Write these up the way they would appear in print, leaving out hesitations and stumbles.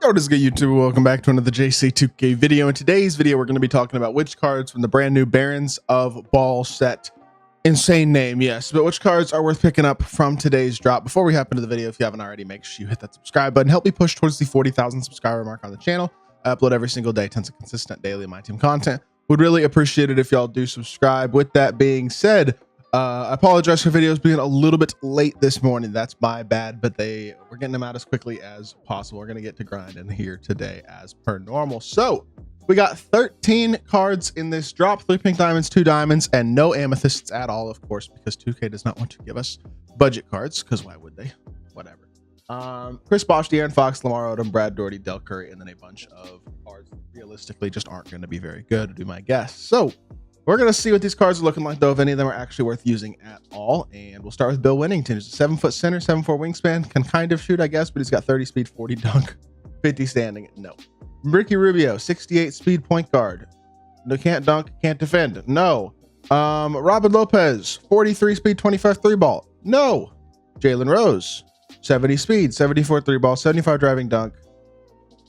What is good, YouTube? Welcome back to another JC2K video. In today's video, we're going to be talking about which cards from the brand new Barons of Ball set. Insane name, yes, but which cards are worth picking up from today's drop. Before we hop into the video, if you haven't already, make sure you hit that subscribe button. Help me push towards the 40,000 subscriber mark on the channel. I upload every single day, tons of consistent daily MyTEAM content. Would really appreciate it if y'all do subscribe. With that being said, I apologize for videos being a little bit late this morning. That's my bad, but we're getting them out as quickly as possible. We're going to get to grinding here today as per normal. So we got 13 cards in this drop, 3 pink diamonds, 2 diamonds, and no amethysts at all, of course, because 2K does not want to give us budget cards, because why would they? Whatever. Chris Bosh, De'Aaron Fox, Lamar Odom, Brad Daugherty, Dell Curry, and then a bunch of cards that realistically just aren't going to be very good, would be my guess. So we're going to see what these cards are looking like, though, if any of them are actually worth using at all. And we'll start with Bill Winnington. He's a 7-foot center, 7'4" wingspan, can kind of shoot, I guess, but he's got 30 speed, 40 dunk, 50 standing. No. Ricky Rubio, 68 speed point guard. No, can't dunk, can't defend. No. Robin Lopez, 43 speed, 25 3 ball. No. Jalen Rose, 70 speed, 74 3 ball, 75 driving dunk.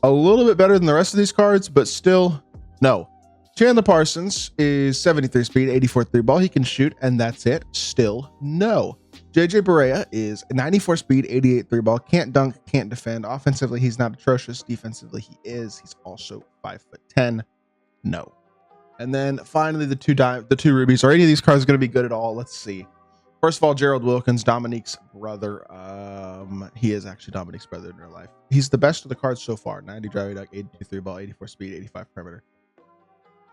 A little bit better than the rest of these cards, but still no. Chandler Parsons is 73 speed, 84 3 ball. He can shoot, and that's it. Still no. JJ Barea is 94 speed, 88 3 ball. Can't dunk, can't defend. Offensively, he's not atrocious. Defensively, he is. He's also 5'10". No. And then finally, the two rubies. Are any of these cards going to be good at all? Let's see. First of all, Gerald Wilkins, Dominique's brother. He is actually Dominique's brother in real life. He's the best of the cards so far. 90 driving dunk, 82 3 ball, 84 speed, 85 perimeter.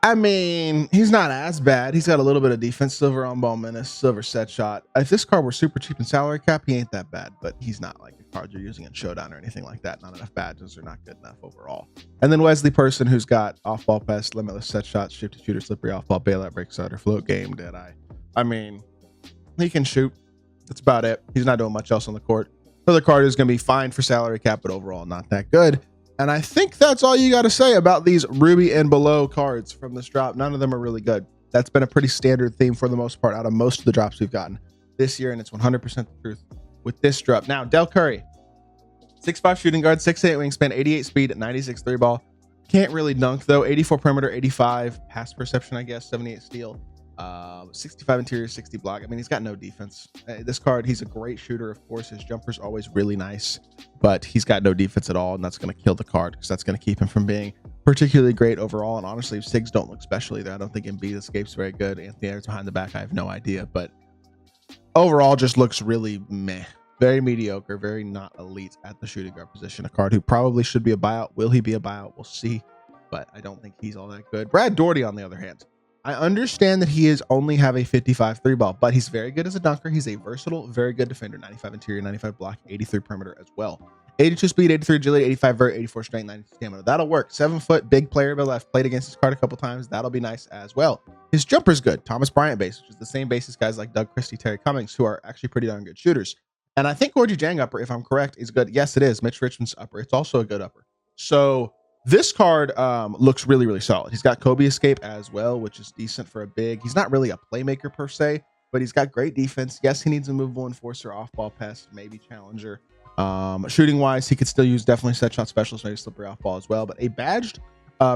I mean, he's not as bad. He's got a little bit of defense, silver on ball menace, silver set shot. If this card were super cheap in salary cap, he ain't that bad, but he's not like a card you're using in Showdown or anything like that. Not enough badges are not good enough overall. And then Wesley Person, who's got off ball pass, limitless set shot, shifted shooter, slippery off ball, bailout, break cider, float game, dead eye. I mean, he can shoot. That's about it. He's not doing much else on the court. Another card is going to be fine for salary cap, but overall not that good. And I think that's all you got to say about these Ruby and below cards from this drop. None of them are really good. That's been a pretty standard theme for the most part out of most of the drops we've gotten this year, and it's 100% the truth with this drop. Now, Dell Curry, 6'5" shooting guard, 6'8" wingspan, 88 speed, 96 3 ball. Can't really dunk, though. 84 perimeter, 85 pass perception, I guess, 78 steal. 65 interior, 60 block. I mean, he's got no defense. This card, he's a great shooter. Of course, his jumper's always really nice, but he's got no defense at all, and that's going to kill the card because that's going to keep him from being particularly great overall. And honestly, Sigs don't look special either. I don't think Embiid escapes very good. Anthony Edwards behind the back, I have no idea, but overall just looks really meh. Very mediocre, very not elite at the shooting guard position. A card who probably should be a buyout. Will he be a buyout? We'll see, but I don't think he's all that good. Brad Daugherty, on the other hand, I understand that he is only have a 55 3 ball, but he's very good as a dunker. He's a versatile, very good defender. 95 interior, 95 block, 83 perimeter as well. 82 speed, 83 agility, 85 vert, 84 strength, 90 stamina. That'll work. 7 foot, big player by left. Played against this card a couple times. That'll be nice as well. His jumper's good. Thomas Bryant base, which is the same base as guys like Doug Christie, Terry Cummings, who are actually pretty darn good shooters. And I think Gorgie Jang upper, if I'm correct, is good. Yes, it is. Mitch Richmond's upper. It's also a good upper. So this card looks really, really solid. He's got Kobe escape as well, which is decent for a big. He's not really a playmaker per se, but he's got great defense. Yes, he needs a movable enforcer, off-ball pass, maybe challenger. Shooting-wise, he could still use definitely set shot specialist, maybe slippery off-ball as well. But a badged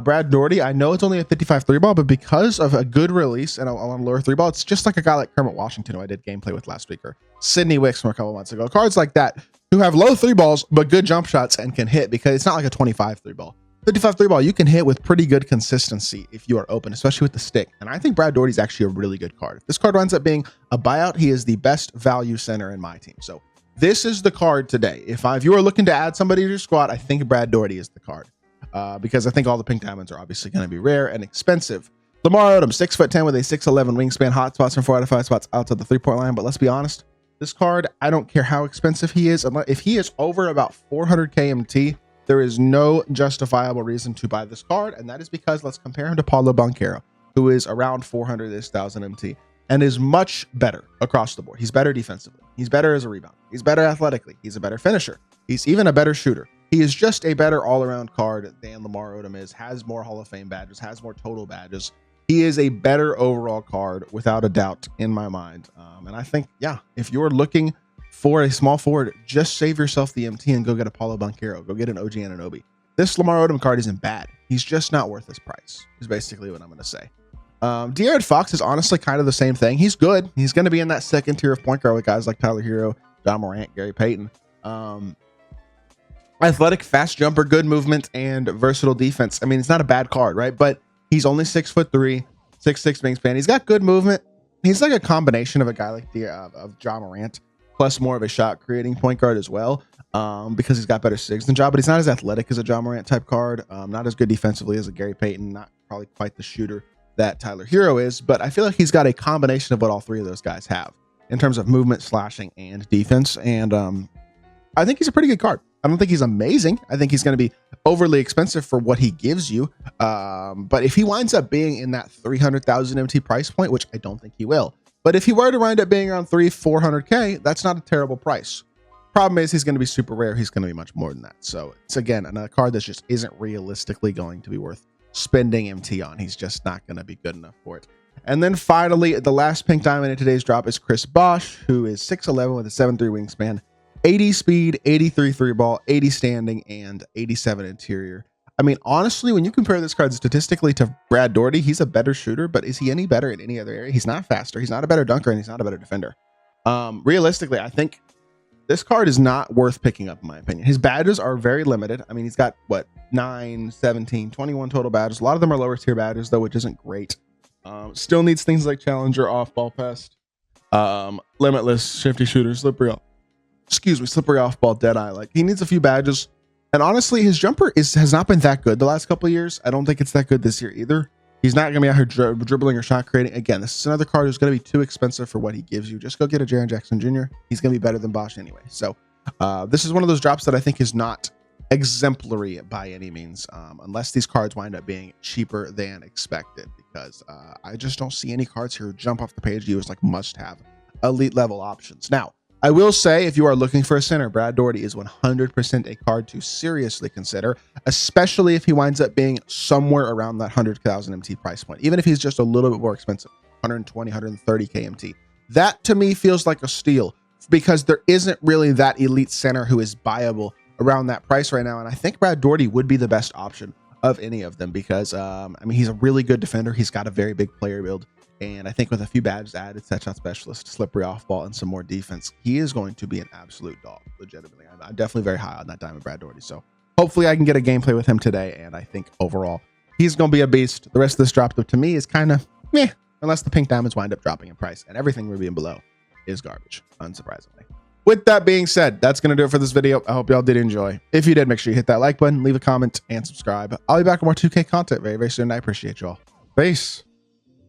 Brad Daugherty, I know it's only a 55 3 ball, but because of a good release and a lower 3 ball, it's just like a guy like Kermit Washington, who I did gameplay with last week, or Sidney Wicks from a couple months ago. Cards like that who have low 3 balls, but good jump shots and can hit, because it's not like a 25 3 ball. 55 3 ball, you can hit with pretty good consistency if you are open, especially with the stick. And I think Brad Daugherty is actually a really good card. If this card winds up being a buyout, he is the best value center in my team. So this is the card today. If you are looking to add somebody to your squad, I think Brad Daugherty is the card, because I think all the pink diamonds are obviously going to be rare and expensive. Lamar Odom, 6'10" with a 6'11" wingspan, hot spots from 4 out of 5 spots outside the 3-point line. But let's be honest, this card, I don't care how expensive he is. If he is over about 400k MT, there is no justifiable reason to buy this card, and that is because let's compare him to Paulo Banchero, who is around 400,000 MT and is much better across the board. He's better defensively. He's better as a rebounder. He's better athletically. He's a better finisher. He's even a better shooter. He is just a better all-around card than Lamar Odom is, has more Hall of Fame badges, has more total badges. He is a better overall card without a doubt in my mind. And I think, yeah, if you're looking for a small forward, just save yourself the MT and go get a Paulo Banchero, go get an OG Anunoby. this Lamar Odom card isn't bad. He's just not worth his price, is basically what I'm going to say. De'Aaron Fox is honestly kind of the same thing. He's good. He's going to be in that second tier of point guard with guys like Tyler Hero, John Morant, Gary Payton. Athletic, fast jumper, good movement, and versatile defense. I mean, it's not a bad card, right? But he's only 6'3", 6'6" wingspan. He's got good movement. He's like a combination of a guy like of John Morant, plus more of a shot creating point guard as well, because he's got better sigs than Ja, but he's not as athletic as a John Morant type card, not as good defensively as a Gary Payton, not probably quite the shooter that Tyler Hero is, but I feel like he's got a combination of what all three of those guys have in terms of movement, slashing, and defense, and I think he's a pretty good card. I don't think he's amazing. I think he's going to be overly expensive for what he gives you, but if he winds up being in that 300,000 MT price point, which I don't think he will, but if he were to wind up being around 300-400K, that's not a terrible price. Problem is, he's going to be super rare. He's going to be much more than that. So it's, again, another card that just isn't realistically going to be worth spending MT on. He's just not going to be good enough for it. And then finally, the last pink diamond in today's drop is Chris Bosh, who is 6'11" with a 7'3" wingspan, 80 speed, 83 three ball, 80 standing, and 87 interior. I mean, honestly, when you compare this card statistically to Brad Daugherty, he's a better shooter, but is he any better in any other area? He's not faster. He's not a better dunker, and he's not a better defender. Realistically, I think this card is not worth picking up, in my opinion. His badges are very limited. I mean, he's got, what, 9, 17, 21 total badges. A lot of them are lower tier badges, though, which isn't great. Still needs things like Challenger, Off-Ball Pest, Limitless, Shifty Shooter, Slippery Off-Ball, Deadeye. Like, he needs a few badges. And honestly, his jumper has not been that good the last couple of years. I don't think it's that good this year either. He's not going to be out here dribbling or shot creating. Again, this is another card who's going to be too expensive for what he gives you. Just go get a Jaren Jackson Jr. He's going to be better than Bosh anyway. So this is one of those drops that I think is not exemplary by any means, unless these cards wind up being cheaper than expected, because I just don't see any cards here jump off the page to you as like must-have elite level options. Now, I will say, if you are looking for a center, Brad Daugherty is 100% a card to seriously consider, especially if he winds up being somewhere around that 100,000 MT price point. Even if he's just a little bit more expensive, 120, 130K MT. That to me feels like a steal, because there isn't really that elite center who is buyable around that price right now. And I think Brad Daugherty would be the best option of any of them, because I mean, he's a really good defender. He's got a very big player build. And I think with a few badges added, set shot specialist, slippery off ball, and some more defense, he is going to be an absolute dog, legitimately. I'm definitely very high on that diamond Brad Daugherty. So hopefully I can get a gameplay with him today. And I think overall, he's going to be a beast. The rest of this drop, though, to me is kind of meh, unless the pink diamonds wind up dropping in price. And everything we're being below is garbage, unsurprisingly. With that being said, that's going to do it for this video. I hope y'all did enjoy. If you did, make sure you hit that like button, leave a comment, and subscribe. I'll be back with more 2K content very, very soon. I appreciate y'all. Peace.